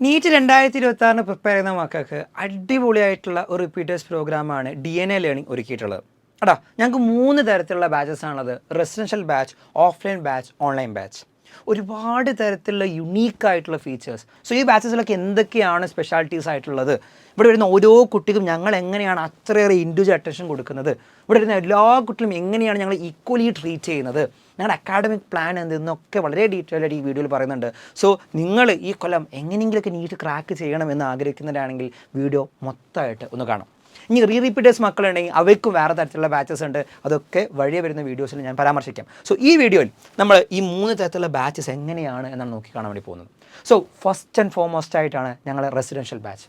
NEET 2026 prepare ചെയ്യുന്ന മക്കൾക്ക് അടിപൊളിയായിട്ടുള്ള ഒരു റിപ്പീറ്റേഴ്സ് പ്രോഗ്രാമാണ് DNA ലേണിംഗ് ഒരുക്കിയിട്ടുള്ളത്. എടാ ഞങ്ങൾക്ക് 3 തരത്തിലുള്ള ബാച്ചസ് ആണുള്ളത്. Residential batch, offline batch, online batch. ഒരുപാട് തരത്തിലുള്ള യുണീക്കായിട്ടുള്ള ഫീച്ചേഴ്സ്. സോ ഈ ബാച്ചസിലൊക്കെ എന്തൊക്കെയാണ് സ്പെഷ്യാലിറ്റീസ് ആയിട്ടുള്ളത്, ഇവിടെ വരുന്ന ഓരോ കുട്ടിക്കും ഞങ്ങൾ എങ്ങനെയാണ് അത്രയേറെ ഇൻഡിവിജ്വൽ അറ്റൻഷൻ കൊടുക്കുന്നത്, ഇവിടെ വരുന്ന എല്ലാ കുട്ടികളും എങ്ങനെയാണ് ഞങ്ങൾ ഈക്വലി ട്രീറ്റ് ചെയ്യുന്നത്, ഞങ്ങളുടെ അക്കാഡമിക് പ്ലാൻ എന്തെന്നൊക്കെ വളരെ ഡീറ്റെയിൽ ആയിട്ട് ഈ വീഡിയോയിൽ പറയുന്നുണ്ട്. സോ നിങ്ങൾ ഈ കൊല്ലം എങ്ങനെയെങ്കിലുമൊക്കെ നീറ്റ് ക്രാക്ക് ചെയ്യണമെന്ന് ആഗ്രഹിക്കുന്നവരാണെങ്കിൽ വീഡിയോ മൊത്തമായിട്ട് ഒന്ന് കാണാം. ഇനി റിപ്പീറ്റേഴ്സ് മക്കളുണ്ടെങ്കിൽ അവർക്കും വേറെ തരത്തിലുള്ള ബാച്ചസ് ഉണ്ട്, അതൊക്കെ വഴിയെ വരുന്ന വീഡിയോസിൽ ഞാൻ പരാമർശിക്കാം. സോ ഈ വീഡിയോയിൽ നമ്മൾ ഈ 3 തരത്തിലുള്ള ബാച്ചസ് എങ്ങനെയാണ് എന്നാണ് നോക്കി കാണാൻ വേണ്ടി പോകുന്നത്. സോ ഫസ്റ്റ് ആൻഡ് ഫോർമോസ്റ്റ് ആയിട്ടാണ് ഞങ്ങളുടെ റെസിഡൻഷ്യൽ ബാച്ച്.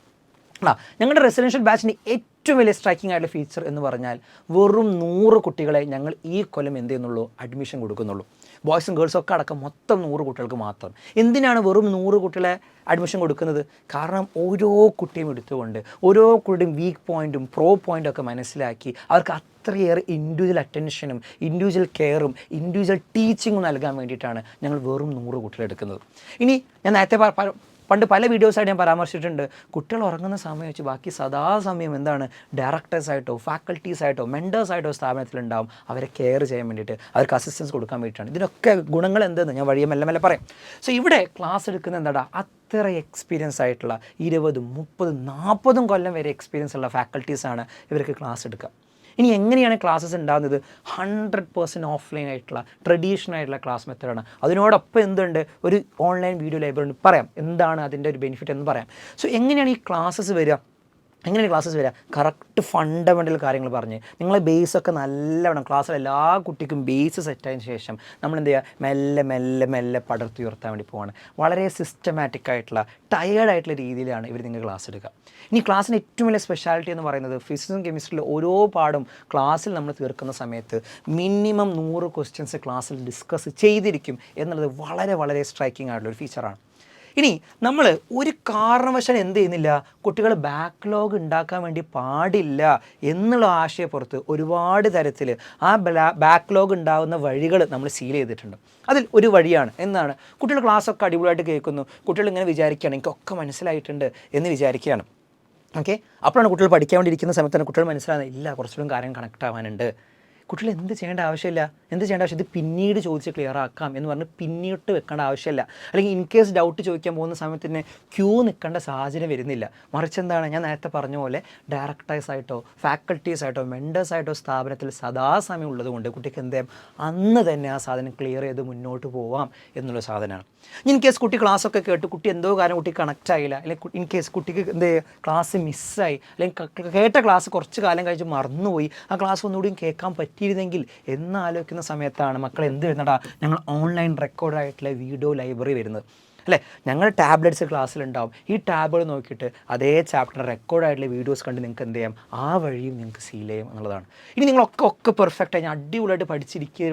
ഞങ്ങളുടെ റെസിഡൻഷ്യൽ ബാച്ചിൻ്റെ ഏറ്റവും വലിയ സ്ട്രൈക്കിംഗ് ആയിട്ടുള്ള ഫീച്ചർ എന്ന് പറഞ്ഞാൽ വെറും 100 കുട്ടികളെ ഞങ്ങൾ ഈ കൊല്ലം എന്ത് ചെയ്യുന്നുള്ളൂ, അഡ്മിഷൻ കൊടുക്കുന്നുള്ളൂ. ബോയ്സും ഗേൾസും ഒക്കെ അടക്കം മൊത്തം 100 കുട്ടികൾക്ക് മാത്രം. എന്തിനാണ് വെറും 100 കുട്ടികളെ അഡ്മിഷൻ കൊടുക്കുന്നത്? കാരണം ഓരോ കുട്ടിയും എടുത്തുകൊണ്ട് ഓരോ കുട്ടിയും വീക്ക് പോയിൻറ്റും പ്രോ പോയിൻറ്റും ഒക്കെ മനസ്സിലാക്കി അവർക്ക് അത്രയേറെ ഇൻഡിവിജ്വൽ അറ്റൻഷനും ഇൻഡിവിജ്വൽ കെയറും ഇൻഡിവിജ്വൽ ടീച്ചിങ്ങും നൽകാൻ വേണ്ടിയിട്ടാണ് ഞങ്ങൾ വെറും 100 കുട്ടികളെ എടുക്കുന്നത്. ഇനി ഞാൻ നേരത്തെ പണ്ട് പല വീഡിയോസായിട്ട് ഞാൻ പരാമർശിച്ചിട്ടുണ്ട്, കുട്ടികൾ ഉറങ്ങുന്ന സമയം വെച്ച് ബാക്കി സദാസമയം എന്താണ് ഡയറക്ടേഴ്സായിട്ടോ ഫാക്കൽറ്റീസായിട്ടോ മെൻറ്റേഴ്സായിട്ടോ സ്ഥാപനത്തിലുണ്ടാവും, അവരെ കെയർ ചെയ്യാൻ വേണ്ടിയിട്ട്, അവർക്ക് അസിസ്റ്റൻസ് കൊടുക്കാൻ വേണ്ടിയിട്ടാണ്. ഇതിനൊക്കെ ഗുണങ്ങൾ എന്തെന്ന് ഞാൻ വഴിയെ മെല്ലെ മെല്ലെ പറയും. സോ ഇവിടെ ക്ലാസ് എടുക്കുന്ന എന്താ അത്ര എക്സ്പീരിയൻസ് ആയിട്ടുള്ള 20, 30, 40 കൊല്ലം വരെ എക്സ്പീരിയൻസ് ഉള്ള ഫാക്കൽറ്റീസാണ് ഇവർക്ക് ക്ലാസ് എടുക്കുക. ഇനി എങ്ങനെയാണ് ക്ലാസ്സസ് ഉണ്ടാകുന്നത്? 100% ഓഫ്ലൈൻ ആയിട്ടുള്ള ട്രഡീഷണൽ ആയിട്ടുള്ള ക്ലാസ് മെത്തേഡാണ്. അതിനോടൊപ്പം എന്തുണ്ട്, ഒരു ഓൺലൈൻ വീഡിയോ ലൈബ്രറി ഉണ്ട്. പറയാം എന്താണ് അതിൻ്റെ ഒരു ബെനിഫിറ്റ് എന്ന് പറയാം. സോ എങ്ങനെയാണ് ഈ ക്ലാസ്സസ് വരിക? എങ്ങനെയാണ് ക്ലാസ്സസ് വരിക? കറക്റ്റ് ഫണ്ടമെൻ്റൽ കാര്യങ്ങൾ പറഞ്ഞ് നിങ്ങളെ ബേസൊക്കെ നല്ലവണ്ണം ക്ലാസ്സിൽ എല്ലാ കുട്ടിക്കും ബേസ് സെറ്റായതിനു ശേഷം നമ്മൾ എന്ത് ചെയ്യുക, മെല്ലെ മെല്ലെ മെല്ലെ പടർത്തുയർത്താൻ വേണ്ടി പോവാണ്. വളരെ സിസ്റ്റമാറ്റിക് ആയിട്ടുള്ള ടയേർഡായിട്ടുള്ള രീതിയിലാണ് ഇവർ നിങ്ങൾ ക്ലാസ് എടുക്കുക. ഇനി ക്ലാസ്സിന് ഏറ്റവും വലിയ സ്പെഷ്യാലിറ്റി എന്ന് പറയുന്നത് ഫിസിക്സും കെമിസ്ട്രിയിലെ ഓരോ പാഠം ക്ലാസ്സിൽ നമ്മൾ തീർക്കുന്ന സമയത്ത് മിനിമം 100 ക്വസ്റ്റ്യൻസ് ക്ലാസ്സിൽ ഡിസ്കസ് ചെയ്തിരിക്കും എന്നുള്ളത് വളരെ വളരെ സ്ട്രൈക്കിംഗ് ആയിട്ടുള്ളൊരു ഫീച്ചറാണ്. ഇനി നമ്മൾ ഒരു കാരണവശാലും എന്ത് ചെയ്യുന്നില്ല, കുട്ടികൾ ബാക്ക്ലോഗ് ഉണ്ടാക്കാൻ വേണ്ടി പാടില്ല എന്നുള്ള ആശയപ്പുറത്ത് ഒരുപാട് തരത്തിൽ ആ ബാക്ക്ലോഗ് ഉണ്ടാകുന്ന വഴികൾ നമ്മൾ സീൽ ചെയ്തിട്ടുണ്ട്. അതിൽ ഒരു വഴിയാണ് എന്താണ്, കുട്ടികൾ ക്ലാസ്സൊക്കെ അടിപൊളിയായിട്ട് കേൾക്കുന്നു, കുട്ടികൾ ഇങ്ങനെ വിചാരിക്കുകയാണ് എനിക്കൊക്കെ മനസ്സിലായിട്ടുണ്ട് എന്ന് വിചാരിക്കുകയാണ്. ഓക്കെ, അപ്പോഴാണ് കുട്ടികൾ പഠിക്കാൻ വേണ്ടി ഇരിക്കുന്ന സമയത്താണ് കുട്ടികൾ മനസ്സിലാകുന്നത് ഇല്ല കുറച്ചുകൂടി കാര്യം കണക്ട് ആവാനുണ്ട്. കുട്ടികൾ എന്ത് ചെയ്യേണ്ട ആവശ്യമില്ല, ഇത് പിന്നീട് ചോദിച്ച് ക്ലിയർ ആക്കാം എന്ന് പറഞ്ഞ് പിന്നീട്ട് വെക്കേണ്ട ആവശ്യമില്ല. അല്ലെങ്കിൽ ഇൻ കേസ് ഡൗട്ട് ചോദിക്കാൻ പോകുന്ന സമയത്ത് തന്നെ ക്യൂ നിൽക്കേണ്ട സാഹചര്യം വരുന്നില്ല. മറിച്ച് എന്താണ്, ഞാൻ നേരത്തെ പറഞ്ഞ പോലെ ഡയറക്ടേഴ്സായിട്ടോ ഫാക്കൽറ്റീസായിട്ടോ മെൻറ്റേഴ്സായിട്ടോ സ്ഥാപനത്തിൽ സദാസമയം ഉള്ളതുകൊണ്ട് കുട്ടിക്ക് എന്ത് ചെയ്യാം, അന്ന് തന്നെ ആ സാധനം ക്ലിയർ ചെയ്ത് മുന്നോട്ട് പോവാം എന്നുള്ള സാധനമാണ്. ഇൻ കേസ് കുട്ടി ക്ലാസ്സൊക്കെ കേട്ട് കുട്ടി എന്തോ കാര്യം കുട്ടി കണക്റ്റ് ആയില്ല, അല്ലെങ്കിൽ ഇൻ കേസ് കുട്ടിക്ക് എന്ത് ചെയ്യുക ക്ലാസ് മിസ്സായി, അല്ലെങ്കിൽ കേട്ട ക്ലാസ് കുറച്ച് കാലം കഴിച്ച് മറന്നുപോയി, ആ ക്ലാസ് ഒന്നുകൂടിയും കേൾക്കാൻ പറ്റിയിരുന്നെങ്കിൽ എന്ന് ആലോചിക്കുന്ന സമയത്താണ് മക്കൾ എന്ത് വരുന്നടാ, ഞങ്ങൾ ഓൺലൈൻ റെക്കോർഡായിട്ടുള്ള വീഡിയോ ലൈബ്രറി വരുന്നത് അല്ലേ. ഞങ്ങൾ ടാബ്ലറ്റ്സ് ക്ലാസ്സിലുണ്ടാവും, ഈ ടാബുകൾ നോക്കിയിട്ട് അതേ ചാപ്റ്റർ റെക്കോർഡായിട്ടുള്ള വീഡിയോസ് കണ്ട് നിങ്ങൾക്ക് എന്ത് ചെയ്യാം, ആ വഴിയും നിങ്ങൾക്ക് സീൽ ചെയ്യും എന്നുള്ളതാണ്. ഇനി നിങ്ങളൊക്കെ പെർഫെക്റ്റായി ഞാൻ അടിപൊളിയായിട്ട്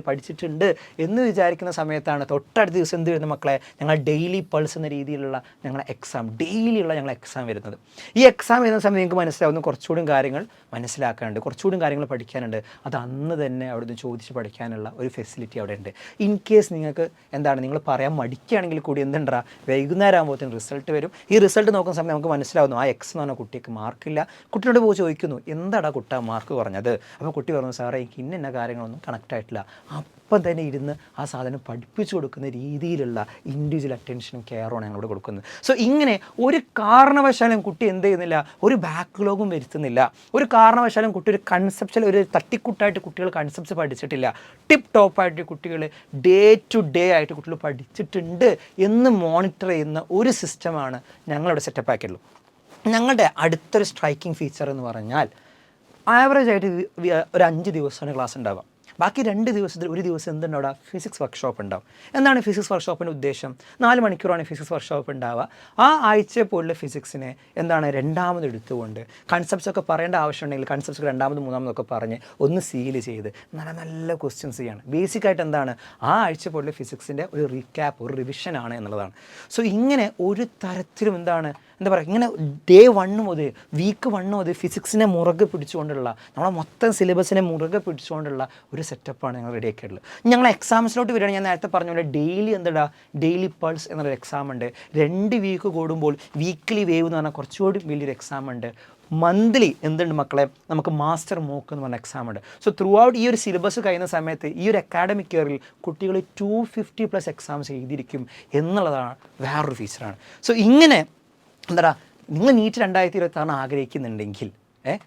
പഠിച്ചിട്ടുണ്ട് എന്ന് വിചാരിക്കുന്ന സമയത്താണ് തൊട്ടടുത്ത ദിവസം എന്ത് വരുന്ന മക്കളെ, ഞങ്ങൾ ഡെയിലി പൾസ് എന്ന രീതിയിലുള്ള ഞങ്ങളുടെ എക്സാം, ഡെയിലിയുള്ള ഞങ്ങൾ എക്സാം വരുന്നത്. ഈ എക്സാം വരുന്ന സമയത്ത് നിങ്ങൾക്ക് മനസ്സിലാവുന്ന കുറച്ചുകൂടി കാര്യങ്ങൾ മനസ്സിലാക്കാനുണ്ട്, കുറച്ചുകൂടി കാര്യങ്ങൾ പഠിക്കാനുണ്ട്. അത് അന്ന് തന്നെ അവിടെ നിന്ന് ചോദിച്ച് പഠിക്കാനുള്ള ഒരു ഫെസിലിറ്റി അവിടെ ഉണ്ട്. ഇൻ കേസ് നിങ്ങൾക്ക് എന്താണ്, നിങ്ങൾ പറയാൻ മടിക്കുകയാണെങ്കിൽ കൂടി എന്തുണ്ടാ, വൈകുന്നേരം ആകുമ്പോഴത്തേക്കും റിസൾട്ട് വരും. ഈ റിസൾട്ട് നോക്കുന്ന സമയം നമുക്ക് മനസ്സിലാവുന്നു ആ എക്സ് എന്ന് പറഞ്ഞ കുട്ടിക്ക് മാർക്കില്ല. കുട്ടിയോട് പോയി ചോദിക്കുന്നു എന്താടാ കുട്ടാ മാർക്ക് കുറഞ്ഞത്? അപ്പോൾ കുട്ടി പറഞ്ഞു സാറേ എനിക്ക് ഇന്ന കാര്യങ്ങളൊന്നും കണക്റ്റ് ആയിട്ടില്ല. അപ്പം തന്നെ ഇരുന്ന് ആ സാധനം പഠിപ്പിച്ചു കൊടുക്കുന്ന രീതിയിലുള്ള ഇൻഡിവിജ്വൽ അറ്റൻഷനും കെയറുമാണ് ഞങ്ങളിവിടെ കൊടുക്കുന്നത്. സോ ഇങ്ങനെ ഒരു കാരണവശാലും കുട്ടി എന്ത് ചെയ്യുന്നില്ല, ഒരു ബാക്ക്ലോഗും വരുത്തുന്നില്ല. ഒരു കാരണവശാലും കുട്ടി ഒരു കൺസെപ്റ്റിൽ ഒരു തട്ടിക്കുട്ടായിട്ട് കുട്ടികൾ കൺസെപ്റ്റ്സ് പഠിച്ചിട്ടില്ല. ടിപ്പ് ടോപ്പായിട്ട് കുട്ടികൾ ഡേ ടു ഡേ ആയിട്ട് കുട്ടികൾ പഠിച്ചിട്ടുണ്ട് എന്ന് മോണിറ്റർ ചെയ്യുന്ന ഒരു സിസ്റ്റമാണ് ഞങ്ങളിവിടെ സെറ്റപ്പ് ആക്കിയുള്ളൂ. ഞങ്ങളുടെ അടുത്തൊരു സ്ട്രൈക്കിംഗ് ഫീച്ചർ എന്ന് പറഞ്ഞാൽ ആവറേജ് ആയിട്ട് ഒരു 5 ദിവസമാണ് ക്ലാസ് ഉണ്ടാവുക. ബാക്കി 2 ദിവസത്തിൽ ഒരു ദിവസം എന്തുണ്ടാവുക, ഫിസിക്സ് വർക്ക്ഷോപ്പ് ഉണ്ടാവും. എന്താണ് ഫിസിക്സ് വർക്ക്ഷോപ്പിൻ്റെ ഉദ്ദേശം? 4 മണിക്കൂറാണ് ഫിസിക്സ് വർക്ക്ഷോപ്പ് ഉണ്ടാവുക. ആ ആഴ്ച പോലുള്ള ഫിസിക്സിനെ എന്താണ് രണ്ടാമത് എടുത്തുകൊണ്ട് കൺസെപ്റ്റ്സ് ഒക്കെ പറയേണ്ട ആവശ്യമുണ്ടെങ്കിൽ കൺസെപ്റ്റ്സ് രണ്ടാമത് മൂന്നാമതൊക്കെ പറഞ്ഞ് ഒന്ന് സീൽ ചെയ്ത് നല്ല നല്ല ക്വസ്റ്റ്യൻസ് ചെയ്യാണ്. ബേസിക്കായിട്ട് എന്താണ്, ആ ആഴ്ച പോലുള്ള ഫിസിക്സിൻ്റെ ഒരു റീക്യാപ്പ്, ഒരു റിവിഷനാണ് എന്നുള്ളതാണ്. സോ ഇങ്ങനെ ഒരു തരത്തിലും എന്താണ് എന്താ പറയുക, ഇങ്ങനെ ഡേ 1 മുതൽ വീക്ക് 1 മുതൽ ഫിസിക്സിനെ മുറുകെ പിടിച്ചുകൊണ്ടുള്ള നമ്മളെ മൊത്തം സിലബസിനെ മുറുകെ പിടിച്ചുകൊണ്ടുള്ള ഒരു സെറ്റപ്പാണ് ഞങ്ങൾ റെഡിയാക്കിയിട്ടുള്ളത്. ഞങ്ങൾ എക്സാംസിലോട്ട് വരികയാണെങ്കിൽ ഞാൻ നേരത്തെ പറഞ്ഞ പോലെ ഡെയിലി പൾസ് എന്നൊരു എക്സാം ഉണ്ട്. 2 വീക്ക് കൂടുമ്പോൾ വീക്ക്ലി വേവ് എന്ന് പറഞ്ഞാൽ കുറച്ചുകൂടി വലിയൊരു എക്സാം ഉണ്ട്. മന്ത്ലി എന്തുണ്ട് മക്കളെ, നമുക്ക് മാസ്റ്റർ മോക്ക് എന്ന് പറഞ്ഞ എക്സാം ഉണ്ട്. സോ ത്രൂ ഔട്ട് ഈ ഒരു സിലബസ് കഴിയുന്ന സമയത്ത് ഈ ഒരു അക്കാഡമിക് ഇയറിൽ കുട്ടികൾ 250+ എക്സാംസ് എഴുതിയിരിക്കും എന്നുള്ളതാണ് വേറൊരു ഫീച്ചറാണ്. സോ ഇങ്ങനെ എന്താ, നിങ്ങൾ നീറ്റ് 2026 ആഗ്രഹിക്കുന്നുണ്ടെങ്കിൽ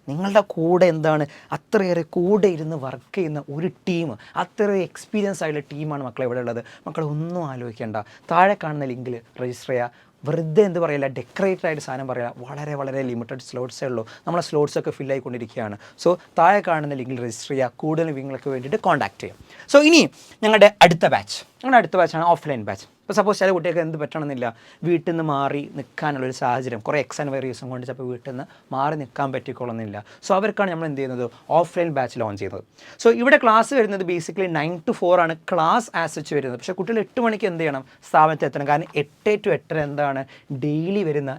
നിങ്ങളുടെ കൂടെ എന്താണ് അത്രയേറെ കൂടെ ഇരുന്ന് വർക്ക് ചെയ്യുന്ന ഒരു ടീം, അത്രയേറെ എക്സ്പീരിയൻസ് ആയിട്ടുള്ള ടീമാണ് മക്കളെ ഇവിടെ ഉള്ളത്. മക്കളെ ഒന്നും ആലോചിക്കേണ്ട, താഴെ കാണുന്ന ലിങ്കിൽ രജിസ്റ്റർ ചെയ്യുക. വെറുതെ എന്ത് പറയില്ല, ഡെക്കറേറ്റഡ് ആയിട്ട് സാധനം പറയുക, വളരെ വളരെ ലിമിറ്റഡ് സ്ലോട്ട്സേ ഉള്ളൂ. നമ്മളെ സ്ലോട്ട്സൊക്കെ ഫില്ലായിക്കൊണ്ടിരിക്കുകയാണ്. സോ താഴെ കാണുന്ന ലിങ്കിൽ രജിസ്റ്റർ ചെയ്യുക, കൂടുതൽ വിവരങ്ങൾക്ക് വേണ്ടിയിട്ട് കോൺടാക്ട് ചെയ്യാം. സോ ഇനി ഞങ്ങളുടെ അടുത്ത ബാച്ചാണ് ഓഫ്ലൈൻ ബാച്ച്. ഇപ്പോൾ സപ്പോസ് ചില കുട്ടികൾക്ക് എന്ത് പറ്റണമെന്നില്ല, വീട്ടിൽ നിന്ന് മാറി നിൽക്കാനുള്ളൊരു സാഹചര്യം, കുറേ എക്സ് ആൻഡ് വൈ റീസൺ കൊണ്ട് ചിലപ്പോൾ വീട്ടിൽ നിന്ന് മാറി നിൽക്കാൻ പറ്റിക്കൊള്ളുന്നില്ല. സോ അവർക്കാണ് നമ്മൾ എന്ത് ചെയ്യുന്നത്, ഓഫ്ലൈൻ ബാച്ച് ലോഞ്ച് ചെയ്യുന്നത്. സോ ഇവിടെ ക്ലാസ് വരുന്നത് ബേസിക്കലി 9 to 4 ആണ് ക്ലാസ് ആസ് സച്ച് വരുന്നത്. പക്ഷേ കുട്ടികൾ 8 മണിക്ക് എന്ത് ചെയ്യണം, സ്ഥാപനത്തിൽ എത്തണം. കാരണം 8 to 8:30 എന്താണ് ഡെയിലി വരുന്ന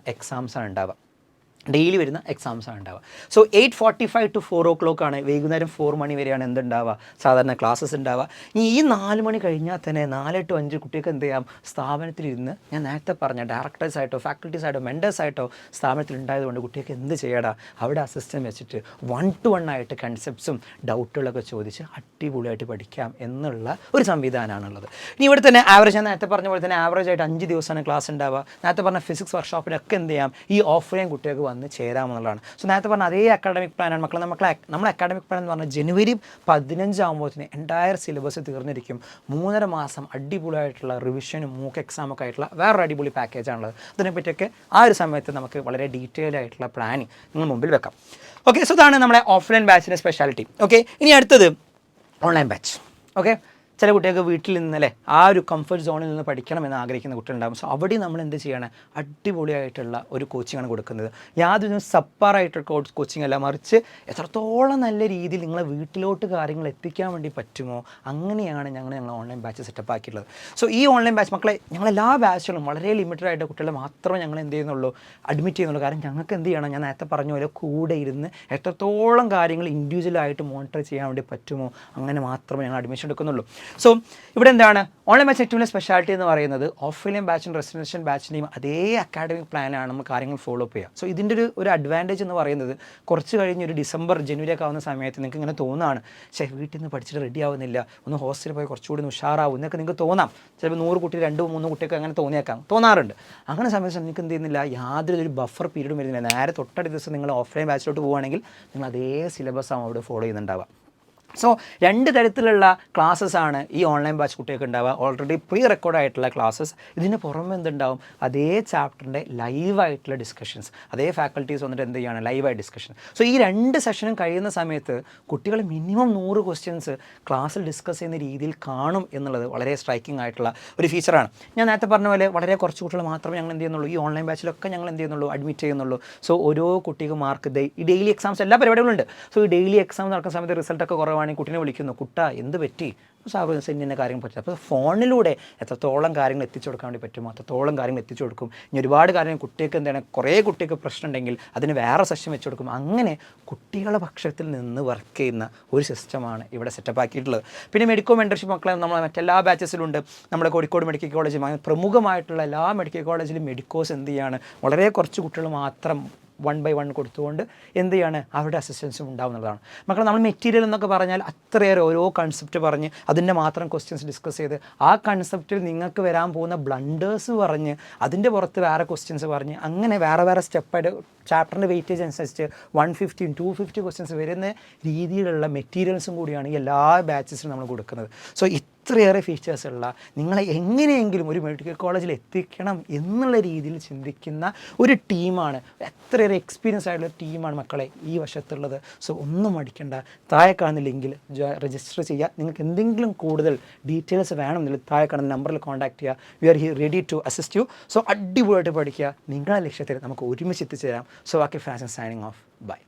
എക്സാംസാണ് ഉണ്ടാവുക. സോ 8:45 to 4 o'clock ആണ്, വൈകുന്നേരം 4 മണി വരെയാണ് എന്തുണ്ടാവുക, സാധാരണ ക്ലാസ്സസ് ഉണ്ടാവുക. ഈ 4 മണി കഴിഞ്ഞാൽ തന്നെ 4 to 5 കുട്ടികൾക്ക് എന്ത് ചെയ്യാം, സ്ഥാപനത്തിലിരുന്ന് ഞാൻ നേരത്തെ പറഞ്ഞ ഡയറക്ടേഴ്സായിട്ടോ ഫാക്കൽറ്റീസായിട്ടോ മെൻറ്റേഴ്സായിട്ടോ സ്ഥാപനത്തിൽ ഉണ്ടായതുകൊണ്ട് കുട്ടികൾക്ക് എന്ത് ചെയ്യടാ, അവിടെ അസിസ്റ്റൻ്റ് വെച്ചിട്ട് 1-to-1 ആയിട്ട് കൺസെപ്റ്റ്സും ഡൗട്ടുകളൊക്കെ ചോദിച്ച് അടിപൊളിയായിട്ട് പഠിക്കാം എന്നുള്ള ഒരു സംവിധാനമാണുള്ളത്. ഇനി ഇവിടെ തന്നെ ആവറേജ്, ഞാൻ നേരത്തെ പറഞ്ഞ പോലെ തന്നെ ആവറേജ് ആയിട്ട് 5 ദിവസമാണ് ക്ലാസ് ഉണ്ടാവുക. നേരത്തെ പറഞ്ഞ ഫിസിക്സ് വർക്ക്ഷോപ്പിനൊക്കെ എന്ത് ചെയ്യാം, ഈ ഓഫ്ലൈൻ കുട്ടികൾക്ക് വന്ന് ചേരാമെന്നുള്ളതാണ്. സോ നേരത്തെ പറഞ്ഞ അതേ അക്കാഡമിക് പ്ലാനാണ് മക്കളെ. നമ്മൾ അക്കാഡമിക് പ്ലാൻ എന്ന് പറഞ്ഞാൽ ജനുവരി 15 ആകുമ്പോഴത്തേന് എൻറ്റയർ സിലബസ് തീർന്നിരിക്കും. 3.5 മാസം അടിപൊളിയായിട്ടുള്ള റിവിഷനും മൂക്ക് എക്സാമൊക്കെ ആയിട്ടുള്ള വേറൊരു അടിപൊളി പാക്കേജാണുള്ളത്. അതിനെപ്പറ്റിയൊക്കെ ആ ഒരു സമയത്ത് നമുക്ക് വളരെ ഡീറ്റെയിൽ ആയിട്ടുള്ള പ്ലാനിങ് നിങ്ങൾ മുമ്പിൽ വെക്കാം. ഓക്കെ, സോ ഇതാണ് നമ്മുടെ ഓഫ്ലൈൻ ബാച്ചിൻ്റെ സ്പെഷ്യാലിറ്റി. ഓക്കെ, ഇനി അടുത്തത് ഓൺലൈൻ ബാച്ച്. ഓക്കെ, ചില കുട്ടികൾക്ക് വീട്ടിൽ നിന്നല്ലേ ആ ഒരു കംഫർട്ട് സോണിൽ നിന്ന് പഠിക്കണമെന്ന് ആഗ്രഹിക്കുന്ന കുട്ടികളുണ്ടാകും. സോ അവിടെ നമ്മൾ എന്ത് ചെയ്യണം, അടിപൊളിയായിട്ടുള്ള ഒരു കോച്ചിങ്ങാണ് കൊടുക്കുന്നത്. യാതൊരു സപ്പാറായിട്ടുള്ള കോച്ചിങ് അല്ല, മറിച്ച് എത്രത്തോളം നല്ല രീതിയിൽ നിങ്ങളെ വീട്ടിലോട്ട് കാര്യങ്ങൾ എത്തിക്കാൻ വേണ്ടി പറ്റുമോ അങ്ങനെയാണ് ഞങ്ങൾ ഓൺലൈൻ ബാച്ച് സെറ്റപ്പ് ആക്കിയിട്ടുള്ളത്. സോ ഈ ഓൺലൈൻ ബാച്ച് മക്കളെ, ഞങ്ങളെല്ലാ ബാച്ചുകളും വളരെ ലിമിറ്റഡ് ആയിട്ട് കുട്ടികളെ മാത്രമേ ഞങ്ങൾ എന്ത് ചെയ്യുന്നുള്ളൂ, അഡ്മിറ്റ് ചെയ്യുന്നുള്ളൂ. കാരണം ഞങ്ങൾക്ക് എന്ത് ചെയ്യണം, ഞാൻ നേരത്തെ പറഞ്ഞ പോലെ കൂടെ ഇരുന്ന് എത്രത്തോളം കാര്യങ്ങൾ ഇൻഡിവിജ്വലായിട്ട് മോണിറ്റർ ചെയ്യാൻ വേണ്ടി പറ്റുമോ അങ്ങനെ മാത്രമേ ഞങ്ങൾ അഡ്മിഷൻ എടുക്കുന്നുള്ളൂ. സോ ഇവിടെ എന്താണ് ഓൺലൈൻ ബാച്ച് ഏറ്റവും വലിയ സ്പെഷ്യാലിറ്റി എന്ന് പറയുന്നത്, ഓഫ്ലൈൻ ബാച്ചും റെസിഡൻഷ്യൽ ബാച്ചിൻ്റെയും അതേ അക്കാഡമിക് പ്ലാനാണ് നമ്മൾ കാര്യങ്ങൾ ഫോളോ അപ്പ് ചെയ്യുക. സോ ഇതിൻ്റെ ഒരു അഡ്വാൻറ്റേജ് എന്ന് പറയുന്നത്, കുറച്ച് കഴിഞ്ഞ് ഒരു ഡിസംബർ ജനുവരി ഒക്കെ ആവുന്ന സമയത്ത് നിങ്ങൾക്ക് ഇങ്ങനെ തോന്നുകയാണ്, വീട്ടിൽ നിന്ന് പഠിച്ചിട്ട് റെഡി ആവുന്നില്ല, ഒന്ന് ഹോസ്റ്റലിൽ പോയി കുറച്ചുകൂടി ഉഷാറാവും എന്നൊക്കെ നിങ്ങൾക്ക് തോന്നാം. ചിലപ്പോൾ 100 കുട്ടി 2-3 കുട്ടിയൊക്കെ അങ്ങനെ തോന്നാറുണ്ട്. അങ്ങനെ സമയത്ത് നിങ്ങൾക്ക് എന്ത് ചെയ്യുന്നില്ല, യാതൊരു ബഫർ പീരീഡും വരുന്നില്ല. നേരെ തൊട്ടടുത്ത ദിവസം നിങ്ങൾ ഓഫ്ലൈൻ ബാച്ചിലോട്ട് പോവുകയാണെങ്കിൽ നിങ്ങൾ അതേ സിലബസ് ആവും അവിടെ ഫോളോ ചെയ്യുന്നുണ്ടാവുക. സോ 2 തരത്തിലുള്ള ക്ലാസ്സസ് ആണ് ഈ ഓൺലൈൻ ബാച്ച് കുട്ടികൾക്ക് ഉണ്ടാവുക. ഓൾറെഡി പ്രീ റെക്കോർഡായിട്ടുള്ള ക്ലാസ്സസ്, ഇതിന് പുറമെ എന്തുണ്ടാവും, അതേ ചാപ്റ്ററിൻ്റെ ലൈവായിട്ടുള്ള ഡിസ്കഷൻസ്, അതേ ഫാക്കൽറ്റീസ് വന്നിട്ട് എന്ത് ചെയ്യുകയാണ്, ലൈവായി ഡിസ്കഷൻ. സോ ഈ 2 സെഷനും കഴിയുന്ന സമയത്ത് കുട്ടികൾ മിനിമം 100 ക്വസ്റ്റ്യൻസ് ക്ലാസ്സിൽ ഡിസ്കസ് ചെയ്യുന്ന രീതിയിൽ കാണും എന്നുള്ളത് വളരെ സ്ട്രൈക്കിംഗ് ആയിട്ടുള്ള ഒരു ഫീച്ചറാണ്. ഞാൻ നേരത്തെ പറഞ്ഞ പോലെ വളരെ കുറച്ച് കുട്ടികൾ മാത്രമേ ഞങ്ങൾ എന്ത് ചെയ്യുന്നുള്ളൂ, ഈ ഓൺലൈൻ ബാച്ചിലൊക്കെ ഞങ്ങൾ എന്ത് ചെയ്യുന്നുള്ളൂ, അഡ്മിറ്റ് ചെയ്യുന്നുള്ളൂ. സോ ഓരോ കുട്ടിക്കും മാർക്ക് ഈ ഡെയിലി എക്സാംസ് എല്ലാ പരിപാടികളുണ്ട്. സോ ഈ ഡെയിലി എക്സാം നടക്കുന്ന സമയത്ത് റിസൾട്ടൊക്കെ കുറവാണെങ്കിൽ കുട്ടീനെ വിളിക്കുന്നു, കുട്ടാ എന്ത് പറ്റി, സാറിന് കാര്യങ്ങൾ പറ്റില്ല. അപ്പോൾ ഫോണിലൂടെ എത്രത്തോളം കാര്യങ്ങൾ എത്തിച്ചു കൊടുക്കാൻ വേണ്ടി പറ്റുമോ അത്രത്തോളം കാര്യങ്ങൾ എത്തിച്ചു കൊടുക്കും. ഇനി ഒരുപാട് കാര്യങ്ങൾ കുട്ടികൾക്ക് എന്താണ്, കുറേ കുട്ടികൾക്ക് പ്രശ്നം ഉണ്ടെങ്കിൽ അതിന് വേറെ സെഷൻ വെച്ച് കൊടുക്കും. അങ്ങനെ കുട്ടികളുടെ പക്ഷത്തിൽ നിന്ന് വർക്ക് ചെയ്യുന്ന ഒരു സിസ്റ്റമാണ് ഇവിടെ സെറ്റപ്പ് ആക്കിയിട്ടുള്ളത്. പിന്നെ മെഡിക്കോ മെൻറ്റർഷിപ്പ് മക്കളെ നമ്മൾ മറ്റെല്ലാ ബാച്ചസിലുണ്ട്. നമ്മുടെ കോഴിക്കോട് മെഡിക്കൽ കോളേജ് പ്രമുഖമായിട്ടുള്ള എല്ലാ മെഡിക്കൽ കോളേജിലും മെഡിക്കോസ് എന്ത് ചെയ്യാണ്, വളരെ കുറച്ച് കുട്ടികൾ മാത്രം 1 by 1 കൊടുത്തുകൊണ്ട് എന്ത് ചെയ്യാണ്, അവരുടെ അസിസ്റ്റൻസും ഉണ്ടാവുന്നതാണ്. മക്കളെ, നമ്മൾ മെറ്റീരിയൽ എന്നൊക്കെ പറഞ്ഞാൽ അത്രയേറെ ഓരോ കൺസെപ്റ്റ് പറഞ്ഞ് അതിൻ്റെ മാത്രം ക്വസ്റ്റ്യൻസ് ഡിസ്കസ് ചെയ്ത് ആ കൺസെപ്റ്റിൽ നിങ്ങൾക്ക് വരാൻ പോകുന്ന ബ്ലണ്ടേഴ്സ് പറഞ്ഞ് അതിൻ്റെ പുറത്ത് വേറെ ക്വസ്റ്റ്യൻസ് പറഞ്ഞ് അങ്ങനെ വേറെ സ്റ്റെപ്പായിട്ട് ചാപ്റ്ററിൻ്റെ വെയിറ്റേജ് അനുസരിച്ച് 150 250 ക്വസ്റ്റ്യൻസ് വരുന്ന രീതിയിലുള്ള മെറ്റീരിയൽസും കൂടിയാണ് ഈ എല്ലാ ബാച്ചസിലും നമ്മൾ കൊടുക്കുന്നത്. സോ ഇത്രയേറെ ഫീച്ചേഴ്സുള്ള, നിങ്ങളെ എങ്ങനെയെങ്കിലും ഒരു മെഡിക്കൽ കോളേജിൽ എത്തിക്കണം എന്നുള്ള രീതിയിൽ ചിന്തിക്കുന്ന ഒരു ടീമാണ്, എത്രയേറെ എക്സ്പീരിയൻസ് ആയിട്ടുള്ള ടീമാണ് മക്കളെ ഈ വശത്തുള്ളത്. സോ ഒന്നും മടിക്കണ്ട, താഴെ കാണുന്ന ലിങ്കിൽ രജിസ്റ്റർ ചെയ്യുക. നിങ്ങൾക്ക് എന്തെങ്കിലും കൂടുതൽ ഡീറ്റെയിൽസ് വേണമെന്നില്ല താഴെ കാണുന്ന നമ്പറിൽ കോൺടാക്ട് ചെയ്യുക. We are ready to assist you. So അടിപൊളിയായിട്ട് പഠിക്കുക, നിങ്ങളുടെ ലക്ഷ്യത്തിൽ നമുക്ക് ഒരുമിച്ച് എത്തിച്ചേരാം. സോ വാക്കി ഫാഷൻ സൈനിങ് ഓഫ്, ബൈ.